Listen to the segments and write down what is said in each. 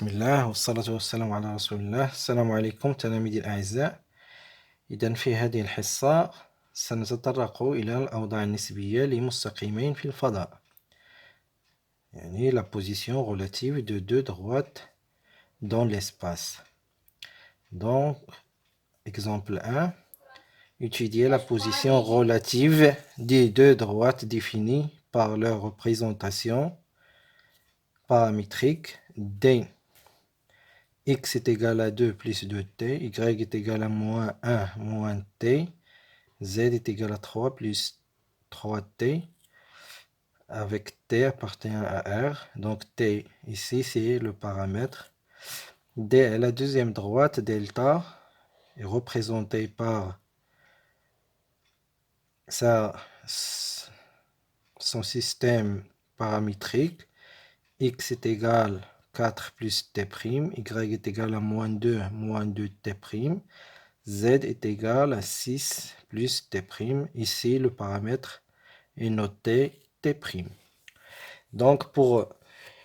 بسم الله والصلاة والسلام على رسول الله. السلام عليكم تلاميذي الأعزاء. إذا في هذه الحصة سنتطرق إلى الأوضاع النسبية لمستقيمين في الفضاء، يعني la position relative de deux droites dans l'espace. Donc, exemple 1, étudier la position relative des deux droites définies par leur représentation paramétrique D. X est égal à 2 plus 2t, y est égal à moins 1 moins t, z est égal à 3 plus 3t, avec t appartenant à R. Donc t ici c'est le paramètre. D est la deuxième droite, delta, est représentée par son système paramétrique. X est égal 4 plus t', y est égal à moins 2 moins 2t', z est égal à 6 plus t'. Ici, le paramètre est noté t'. Donc, pour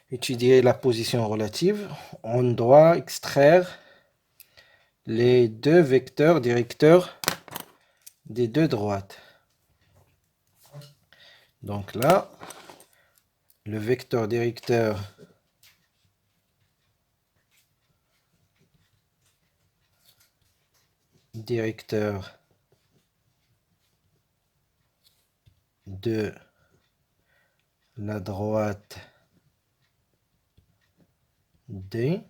étudier la position relative, on doit extraire les deux vecteurs directeurs des deux droites. Donc là, le vecteur directeur de la droite D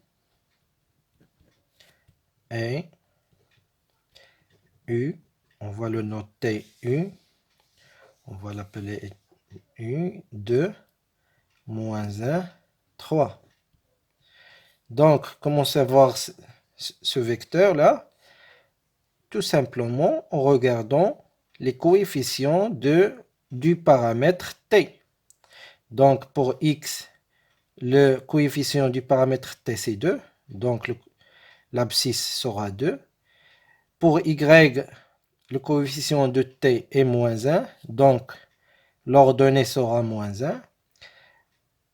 est U, on va le noter U, on va l'appeler U, 2, moins 1, 3. Donc, comment savoir ce vecteur-là? Tout simplement en regardant les coefficients du paramètre t. Donc, pour x, le coefficient du paramètre t, c'est 2. Donc, l'abscisse sera 2. Pour y, le coefficient de t est moins 1. Donc, l'ordonnée sera moins 1.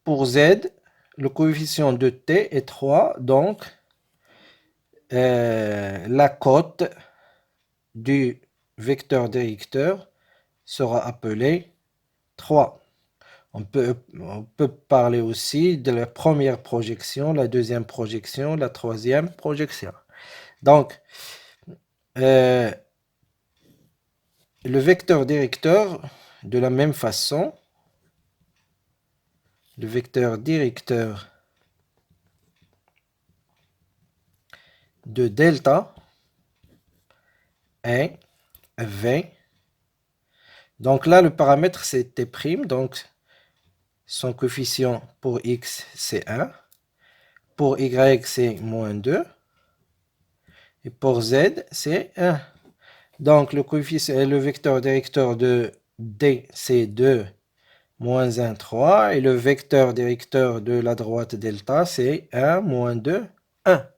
Pour z, le coefficient de t est 3. Donc, la cote du vecteur directeur sera appelée 3. On peut parler aussi de la première projection, la deuxième projection, la troisième projection. Donc, le vecteur directeur, de la même façon, le vecteur directeur de delta est V. Donc là, le paramètre c'est t', donc son coefficient pour x c'est 1, pour y c'est moins 2, et pour z c'est 1. Donc le vecteur directeur de D c'est 2, moins 1, 3, et le vecteur directeur de la droite delta c'est 1, moins 2, 1.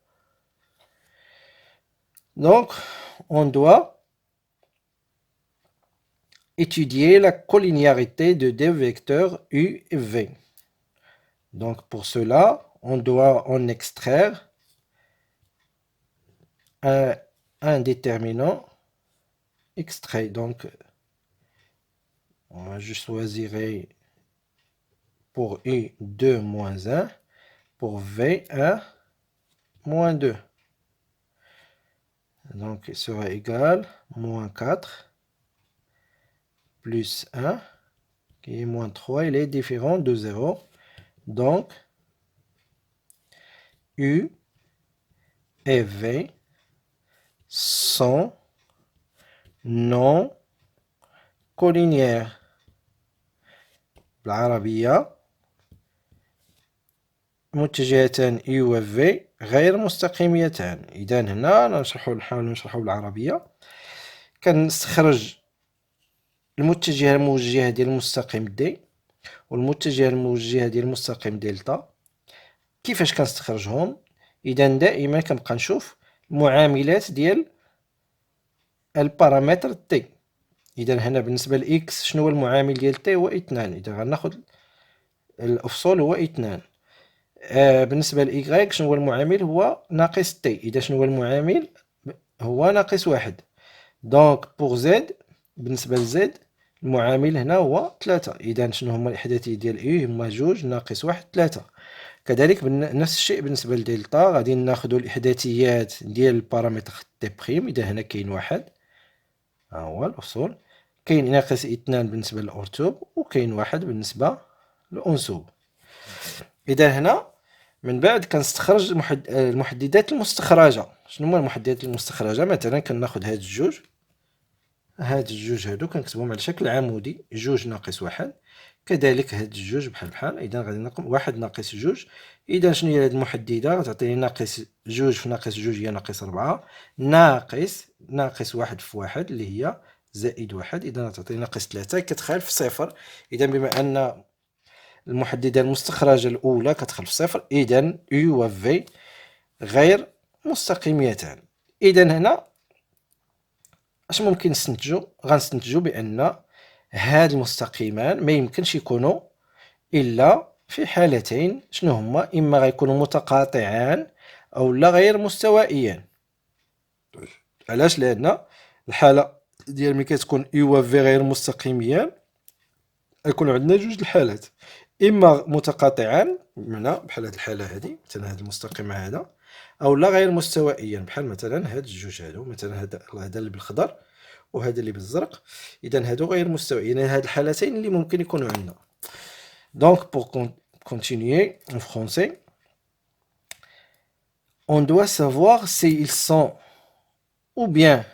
Donc on doit étudier la collinéarité de deux vecteurs U et V. Donc pour cela, on doit en extraire un déterminant extrait. Donc je choisirai pour U 2 moins 1, pour V 1 moins 2. Donc il sera égal à moins 4 plus 1 qui est moins 3, il est différent de 0. Donc U et V sont non collinéaires. بالعربية متجهتان U و V غير مستقيميتان. إذا هنا نحاول نشرحه بالعربية. كنستخرج المتجهة الموجهة ديال المستقيم D والمتجهة الموجهة ديال المستقيم دلتا. كيفاش كنستخرجهم؟ إذا دائما كنبقى نشوف المعاملات ديال البارامتر T. إذا هنا بالنسبة ل X شنو هو المعامل ديال T؟ هو 2. إذا غناخد الأفصول هو 2. بالنسبة ل y شنو هو المعامل؟ هو ناقص t. إذا شنو هو المعامل؟ هو ناقص 1. دونك بوغ z بالنسبة ل z المعامل هنا هو 3. إذا شنو هما الإحداثيات ديال u؟ هما 2 ناقص 1 3. كذلك نفس الشيء بالنسبة لدلتا، غادي ناخدو الإحداثيات ديال البارامتر t بريم. إذا هنا كاين 1 ها هو الأصول، كاين ناقص 2 بالنسبة للأرتوب، وكاين 1 بالنسبة للأنسوب. إذا هنا من بعد كنستخرج المحددات المستخرجة. شنو هما المحددات المستخرجة؟ مثلا كناخد هاد الجوج، هاد الجوج هادو كنكتبهم على شكل عمودي، 2 ناقص 1. كذلك هاد الجوج بحال بحال. إذا غادي نقول 1 ناقص 2. إذا شنو هي هاد المحددة؟ غتعطيني ناقص 2 في ناقص 2 هي ناقص 4، ناقص 1 في 1 اللي هي زائد 1، إذا غتعطيني ناقص 3 كتخالف صفر. إذا بما أن المحددة المستخرجة الأولى كتخالف صفر، إذا U و V غير مستقيميتان. إذا هنا اش ممكن نستنتجو؟ غنستنتجو بأن هاد المستقيمان ما يمكنش يكونوا إلا في حالتين. شنو هما؟ إما غيكونوا متقاطعان أو لا غير مستوائيان. علاش؟ لأن الحالة ديال ملي كتكون U و V غير مستقيميان يكون عندنا جوج الحالات، إما متقاطعان بمعنى بحال هاد الحالة هادي، مثلا هاد المستقيم هذا، أو لا غير مستوائيان بحال مثلا هاد الجوج هادو، مثلا هذا اللي بالخضر وهذا اللي بالزرق. إذا هادو غير مستوائيين، هاد الحالتين اللي ممكن يكونوا عندنا. Donc pour continuer en français, on doit savoir s'ils sont ou bien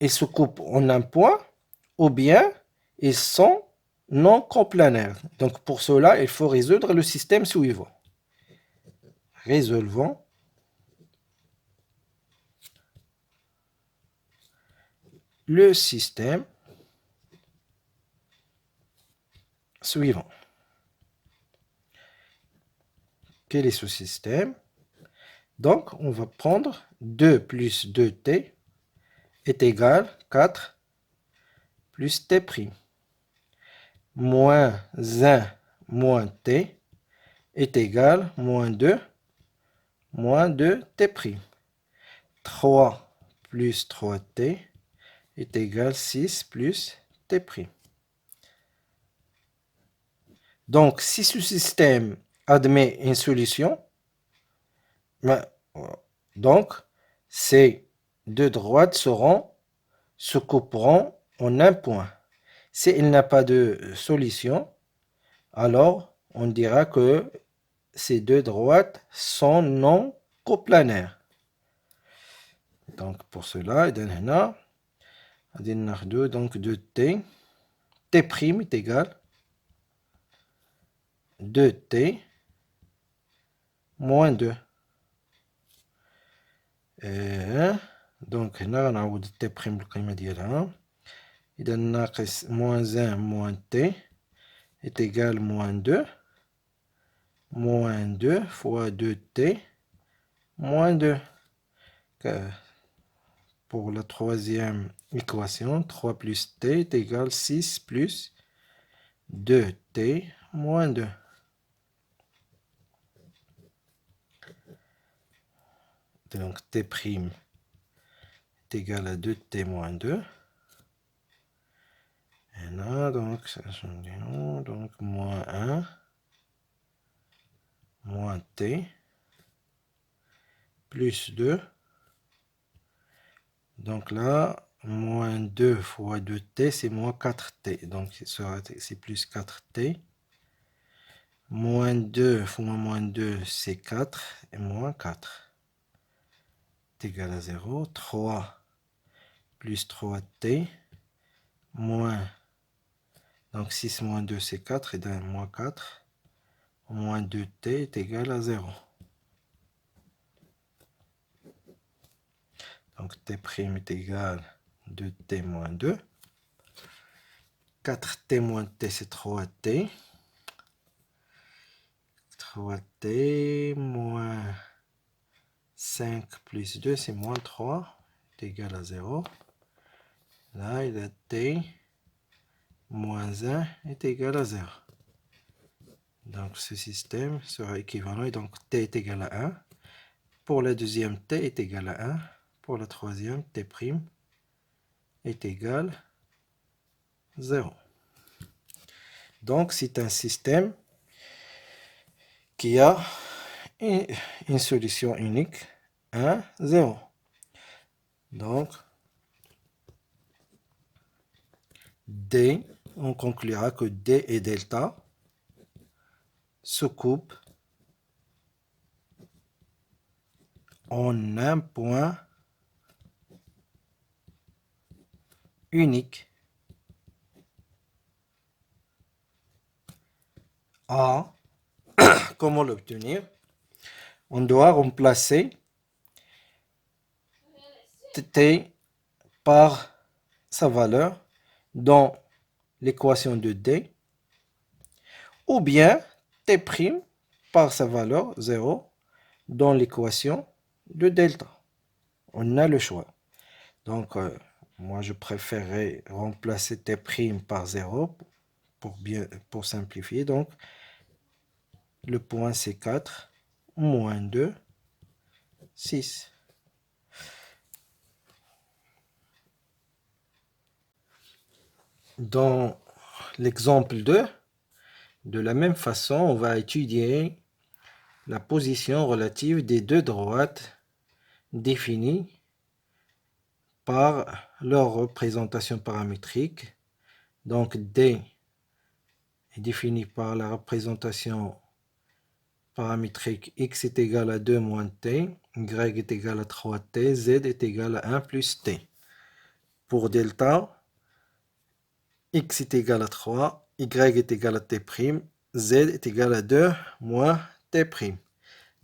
ils se coupent en un point, ou bien ils sont non coplanaires. Donc pour cela, il faut résoudre le système suivant. Résolvons le système suivant. Quel est ce système? Donc on va prendre 2 plus 2t est égal 4 plus t prime. Moins 1 moins t est égal moins 2 t prime. 3 plus 3t est égal 6 plus t prime. Donc si ce système admet une solution, donc ces deux droites se couperont en un point. S'il n'a pas de solution, alors on dira que ces deux droites sont non coplanaires. Donc pour cela, donc 2t, t' est égal 2t moins 2. Donc هنا غنعوض t' بالقيمة ديالها. إذا ناقص moins 1 moins t est égal moins 2 fois 2t moins 2. Pour la troisième équation, 3 plus t est égal 6 plus 2t moins 2. Donc t' est égal à 2t moins 2. Et là, donc moins 1 moins t plus 2. Donc là, moins 2 fois 2t, c'est moins 4t. Donc c'est plus 4t. Moins 2 fois moins 2, c'est 4. Et moins 4 est égal à 0. 3 plus 3t moins. Donc 6 moins 2, c'est 4. Et donc moins 4. Moins 2t est égal à 0. Donc t' est égal à 2t moins 2. 4t moins t, c'est 3t. 3t moins 5 plus 2, c'est moins 3, est égal à 0. Là, il a t moins 1 est égal à 0. Donc ce système sera équivalent. Et donc t est égal à 1. Pour la deuxième, t est égal à 1. Pour la troisième, t' est égal à 0. Donc c'est un système qui a une solution unique, 1, 0. Donc, D, on conclura que D et delta se coupent en un point unique A. Comment l'obtenir? On doit remplacer T par sa valeur dans l'équation de D, ou bien T' par sa valeur 0 dans l'équation de delta. On a le choix. Donc, moi, je préférerais remplacer T' par 0 pour simplifier. Donc, le point c'est 4, moins 2, 6. Dans l'exemple 2, de la même façon, on va étudier la position relative des deux droites définies par leur représentation paramétrique. Donc D est défini par la représentation paramétrique x est égal à 2 moins t, y est égal à 3t, z est égal à 1 plus t. Pour delta, x est égal à 3, y est égal à t', z est égal à 2 moins t'.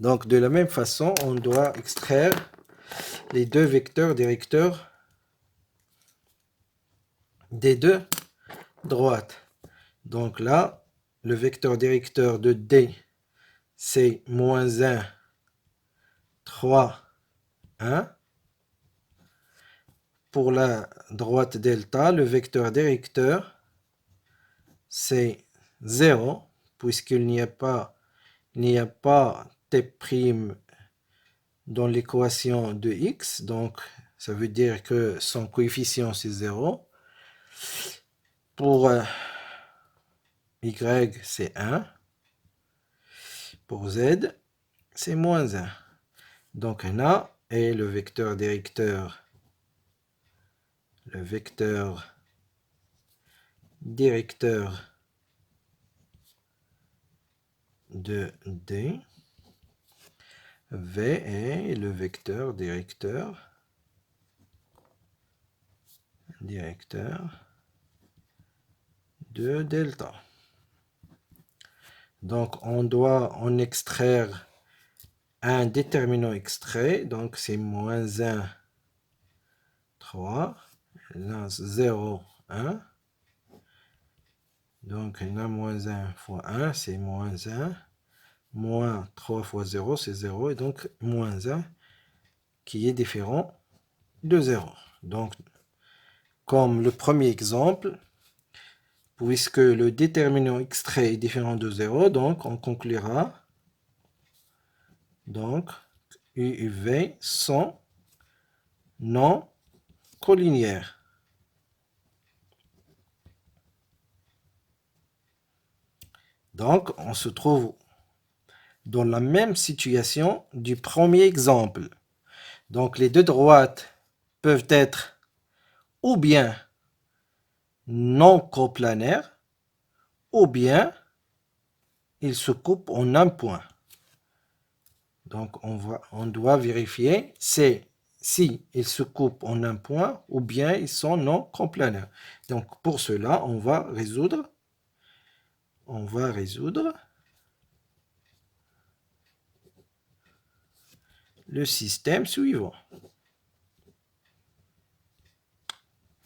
Donc de la même façon, on doit extraire les deux vecteurs directeurs des deux droites. Donc là, le vecteur directeur de D, c'est moins 1, 3, 1. Pour la droite delta, le vecteur directeur, c'est 0, puisqu'il n'y a pas t' dans l'équation de x. Donc, ça veut dire que son coefficient, c'est 0. Pour y, c'est 1. Pour z, c'est moins 1. Donc, on a, et le vecteur directeur de D, V est le vecteur directeur de delta. Donc, on doit en extraire un déterminant extrait. Donc, c'est moins 1, 3. Là, 0, 1. Donc, on a moins 1 fois 1, c'est moins 1. Moins 3 fois 0, c'est 0. Et donc, moins 1 qui est différent de 0. Donc, comme le premier exemple, puisque le déterminant extrait est différent de 0, donc on conclura donc U et V sont non collinéaires. Donc, on se trouve dans la même situation du premier exemple. Donc, les deux droites peuvent être ou bien non coplanaires, ou bien ils se coupent en un point. Donc, on doit vérifier si ils se coupent en un point ou bien ils sont non coplanaires. Donc, pour cela, on va résoudre le système suivant.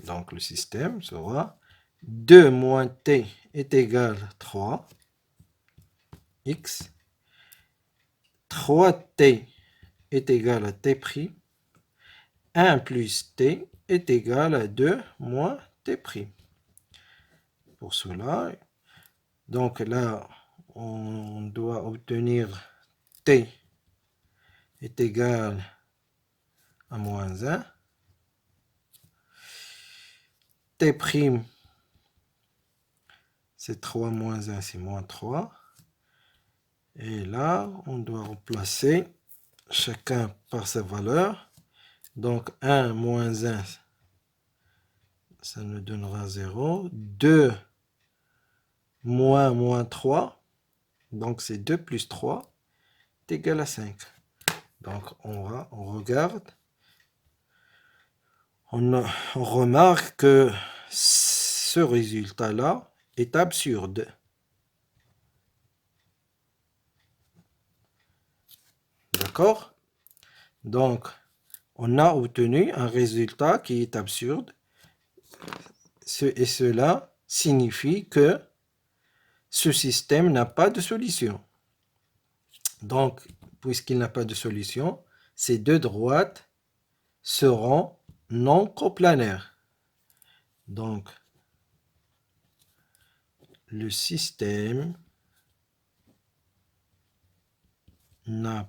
Donc, le système sera 2 moins t est égal à 3, x, 3t est égal à t', 1 plus t est égal à 2 moins t'. Pour cela, donc là, on doit obtenir t est égal à moins 1. T', c'est 3 moins 1, c'est moins 3. Et là, on doit remplacer chacun par sa valeur. Donc 1 moins 1, ça nous donnera 0. 2 moins 3, donc c'est 2 plus 3 est égal à 5. Donc on regarde, on remarque que ce résultat-là est absurde. D'accord? Donc, on a obtenu un résultat qui est absurde. Et cela signifie que ce système n'a pas de solution. Donc, puisqu'il n'a pas de solution, ces deux droites seront non coplanaires. Donc, le système n'admet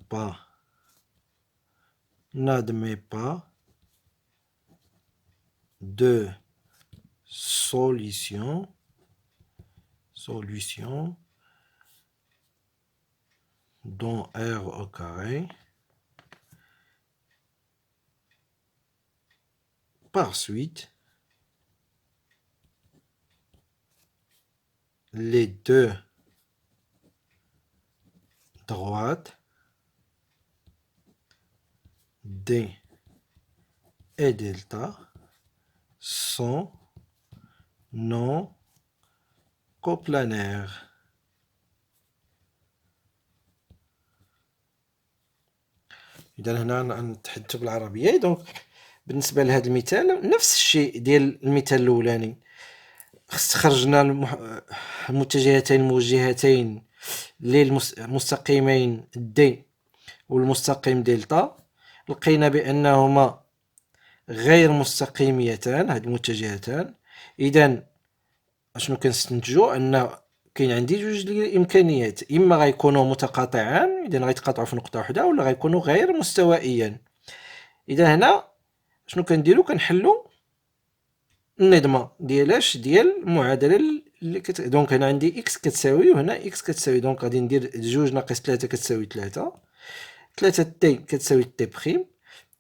pas de solution dont R au carré par suite les deux droites D et delta sont non coplanaires. إذا هنا نتحدث بالعربية. دونك بالنسبة لهذا المثال نفس الشيء ديال المثال الأولاني. استخرجنا المتجهتين الموجهتين للمستقيمين دي والمستقيم دلتا، لقينا بأنهما غير مستقيميتان هاد المتجهتان. إذا اشنو كنستنتجو؟ أن كاين عندي جوج ديال الامكانيات، اما غيكونوا متقاطعان اذا غيتقاطعوا في نقطه واحده، ولا غيكونوا غير مستوائيان. اذا هنا شنو كنديروا؟ كنحلوا النظمه ديال ديال المعادله اللي دونك هنا عندي اكس كتساوي وهنا اكس كتساوي، دونك غادي ندير 2 ناقص 3 كتساوي 3 تي كتساوي تي بريم،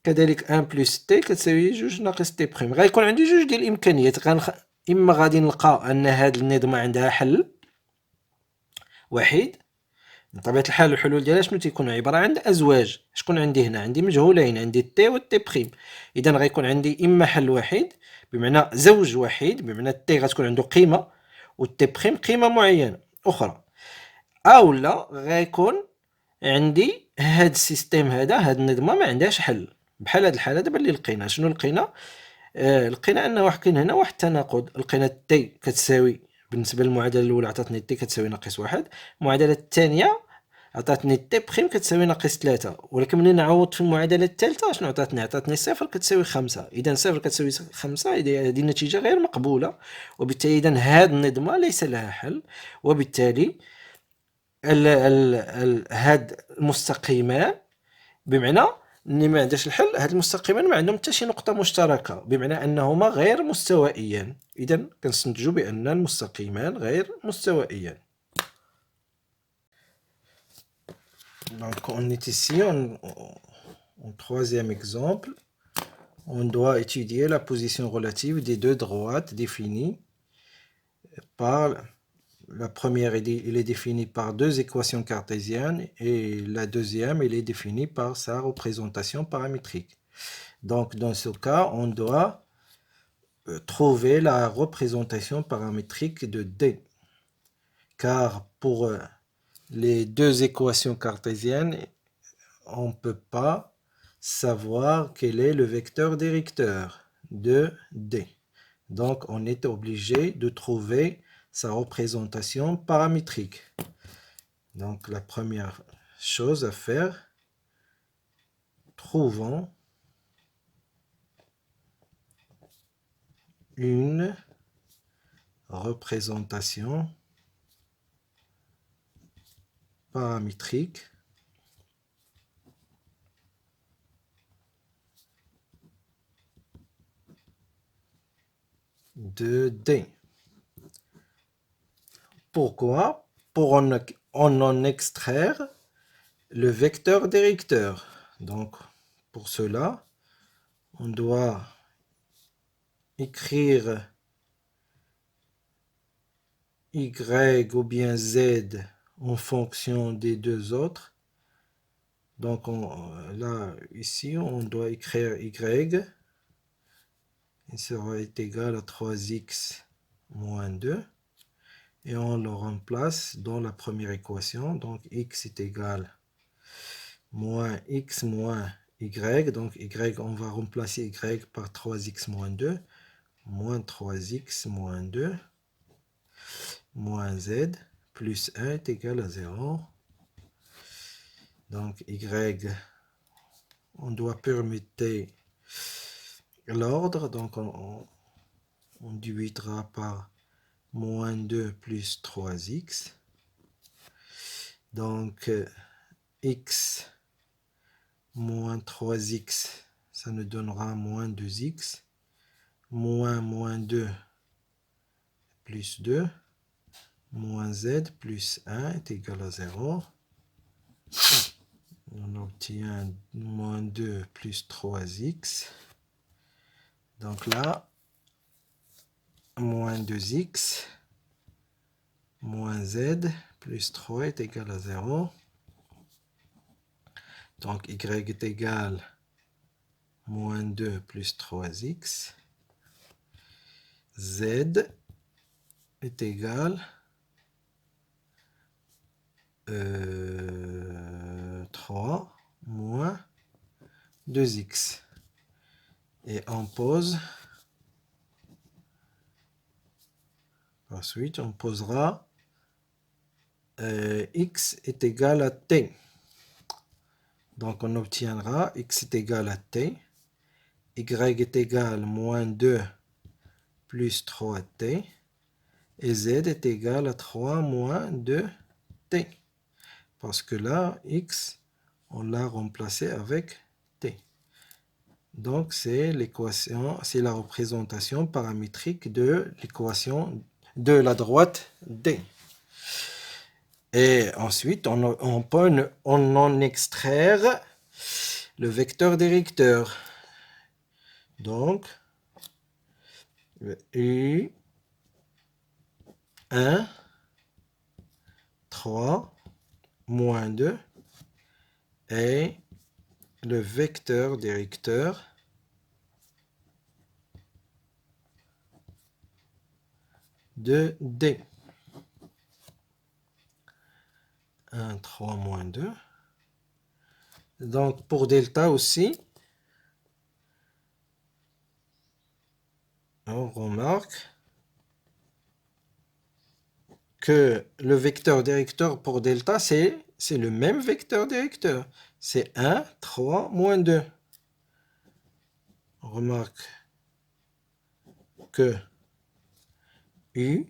كذلك 1 بلس تي كتساوي 2 ناقص تي بريم. غيكون عندي جوج ديال الامكانيات، اما غادي نلقى ان هاد النظمه عندها حل وحيد. بطبيعة الحال الحلول ديالها شنو تيكونوا؟ عبارة عن أزواج. شكون عندي هنا؟ عندي مجهولين، عندي تي والتي بريم. إذا غيكون عندي إما حل وحيد بمعنى زوج وحيد، بمعنى تي غتكون عنده قيمة والتي بريم قيمة معينة أخرى، أو لا غيكون عندي هاد السيستيم هذا، هاد النظمة ما عندهاش حل. بحال هاد الحالة دابا اللي لقينا، شنو لقينا؟ لقينا أنه كاين هنا واحد التناقض. لقينا تي كتساوي بالنسبة للمعادلة الأولى عطاتني تي كتساوي ناقص واحد، المعادلة الثانية عطاتني تي بريم كتساوي ناقص 3، ولكن ملي نعوض في المعادلة الثالثة شنو عطاتني؟ عطاتني صفر كتساوي 5. إذا صفر كتساوي 5 هذه النتيجة غير مقبولة، وبالتالي إذا هاد النظمة ليس لها حل. وبالتالي هاد المستقيمان، بمعنى اللي ما عندهاش الحل، هاد المستقيمان ما عندهم حتى شي نقطة مشتركة، بمعنى أنهما غير مستوائيان. إذا كنستنتجوا بأن المستقيمان غير مستوائيان. Donc on est ici en troisième exemple. On doit étudier la position relative des deux droites définies par... La première, elle est définie par deux équations cartésiennes, et la deuxième, elle est définie par sa représentation paramétrique. Donc, dans ce cas, on doit trouver la représentation paramétrique de D. Car pour les deux équations cartésiennes, on ne peut pas savoir quel est le vecteur directeur de D. Donc, on est obligé de trouver sa représentation paramétrique. Donc la première chose à faire, trouvons une représentation paramétrique de D. Pourquoi? Pour en extraire le vecteur directeur. Donc, pour cela, on doit écrire Y ou bien Z en fonction des deux autres. Donc, là, ici, on doit écrire Y. Il sera égal à 3x moins 2. Et on le remplace dans la première équation. Donc, x est égal moins x moins y. Donc, y, on va remplacer y par 3x moins 2. Moins 3x moins 2. Moins z plus 1 est égal à 0. Donc, y, on doit permuter l'ordre. Donc, on divisera par moins 2 plus 3x. Donc, x moins 3x, ça nous donnera moins 2x. Moins 2 plus 2. Moins z plus 1 est égal à 0. On obtient moins 2 plus 3x. Donc là, moins 2x moins z plus 3 est égal à 0. Donc y est égal moins 2 plus 3x. Z est égal 3 moins 2x. Et on pose. Ensuite, on posera x est égal à t. Donc, on obtiendra x est égal à t. Y est égal moins 2 plus 3t. Et z est égal à 3 moins 2t. Parce que là, x, on l'a remplacé avec t. Donc, c'est l'équation, c'est la représentation paramétrique de l'équation de la droite D. Et ensuite, on peut en extraire le vecteur directeur. Donc, U 1, 3, moins 2 et le vecteur directeur de D. 1, 3, moins 2. Donc, pour delta aussi, on remarque que le vecteur directeur pour delta, c'est le même vecteur directeur. C'est 1, 3, moins 2. On remarque que U,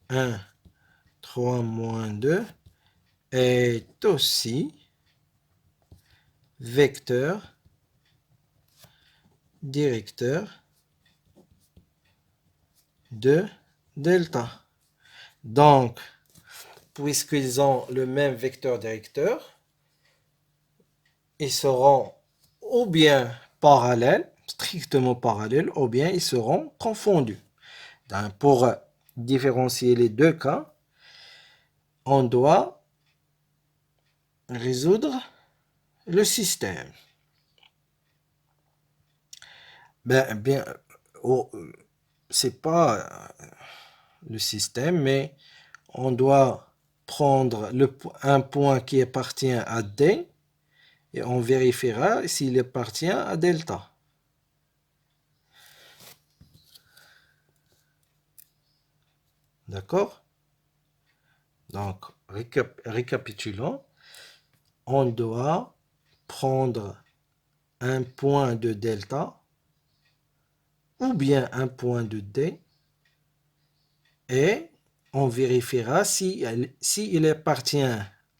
1, 3, moins 2 est aussi vecteur directeur de delta. Donc, puisqu'ils ont le même vecteur directeur, ils seront ou bien parallèles, strictement parallèles, ou bien ils seront confondus. Donc, pour différencier les deux cas, on doit résoudre le système. C'est pas le système, mais on doit prendre un point qui appartient à D et on vérifiera s'il appartient à delta. D'accord? Donc, récapitulons. On doit prendre un point de delta ou bien un point de D et on vérifiera si il appartient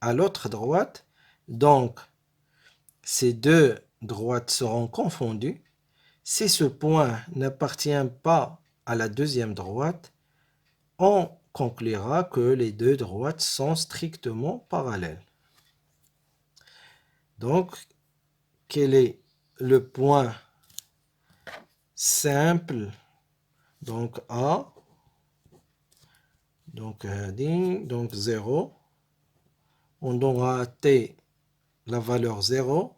à l'autre droite. Donc, ces deux droites seront confondues. Si ce point n'appartient pas à la deuxième droite, on conclura que les deux droites sont strictement parallèles. Donc, quel est le point simple? Donc A, donc 0. On donnera à T la valeur 0.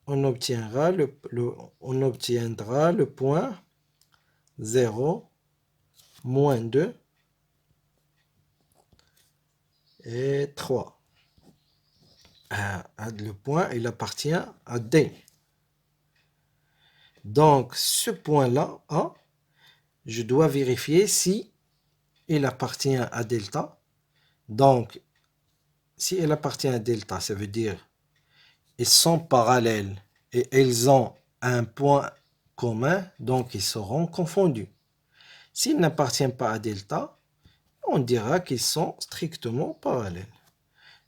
On obtiendra le point 0, moins 2 et 3. Le point, il appartient à D. Donc, ce point-là, A, je dois vérifier si il appartient à delta. Donc, si il appartient à delta, ça veut dire ils sont parallèles et ils ont un point commun, donc ils seront confondus. S'ils n'appartiennent pas à delta, on dira qu'ils sont strictement parallèles.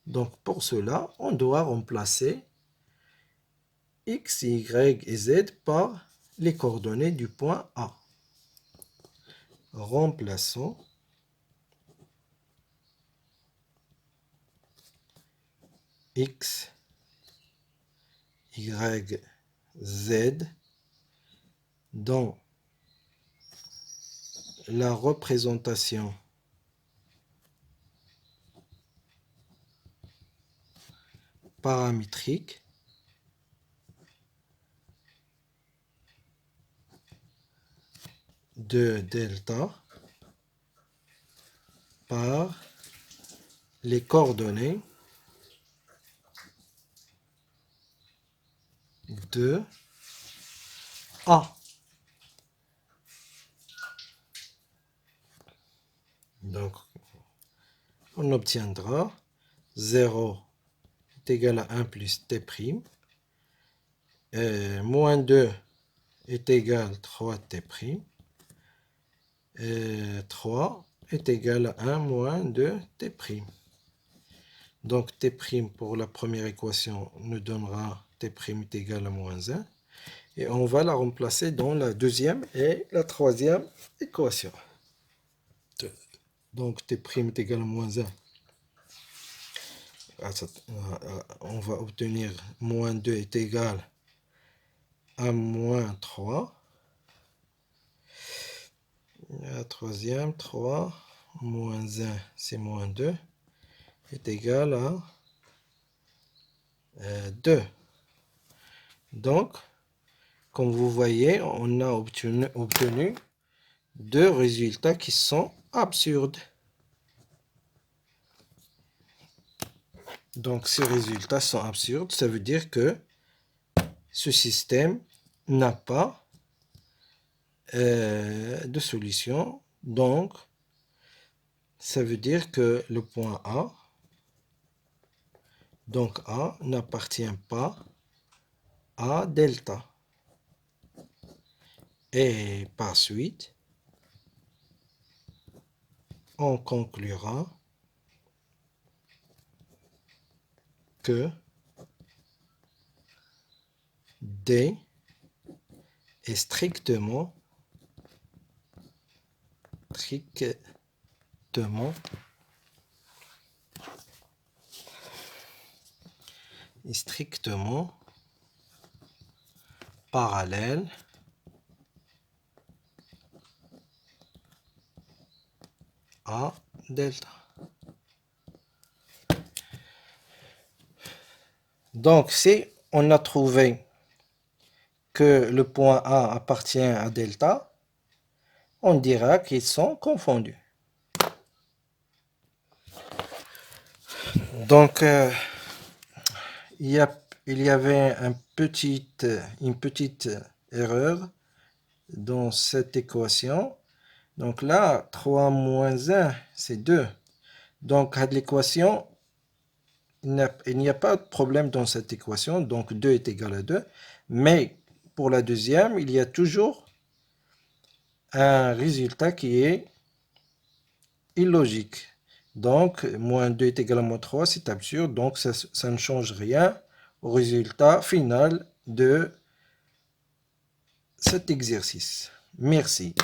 Donc, pour cela, on doit remplacer x, y et z par les coordonnées du point A. Remplaçons x, y, z dans la représentation paramétrique de delta par les coordonnées de A. Donc, on obtiendra 0 est égal à 1 plus t', et moins 2 est égal à 3t', et 3 est égal à 1 moins 2t'. Donc t' pour la première équation nous donnera t' est égal à moins 1. Et on va la remplacer dans la deuxième et la troisième équation. Donc t' est égal à moins 1. On va obtenir moins 2 est égal à moins 3. La troisième, 3, moins 1, c'est moins 2, est égal à 2. Donc, comme vous voyez, on a obtenu deux résultats qui sont absurdes. Donc, ces résultats sont absurdes. Ça veut dire que ce système n'a pas de solution. Donc, ça veut dire que le point A, donc A n'appartient pas à delta. Et par suite, on conclura que D est strictement parallèle à delta. Donc, si on a trouvé que le point A appartient à delta, on dira qu'ils sont confondus. Donc, il y avait une petite erreur dans cette équation. Donc là, 3 moins 1, c'est 2. Donc, à l'équation, il n'y a pas de problème dans cette équation. Donc, 2 est égal à 2. Mais pour la deuxième, il y a toujours un résultat qui est illogique. Donc, moins 2 est égal à moins 3, c'est absurde. Donc, ça ne change rien au résultat final de cet exercice. Merci.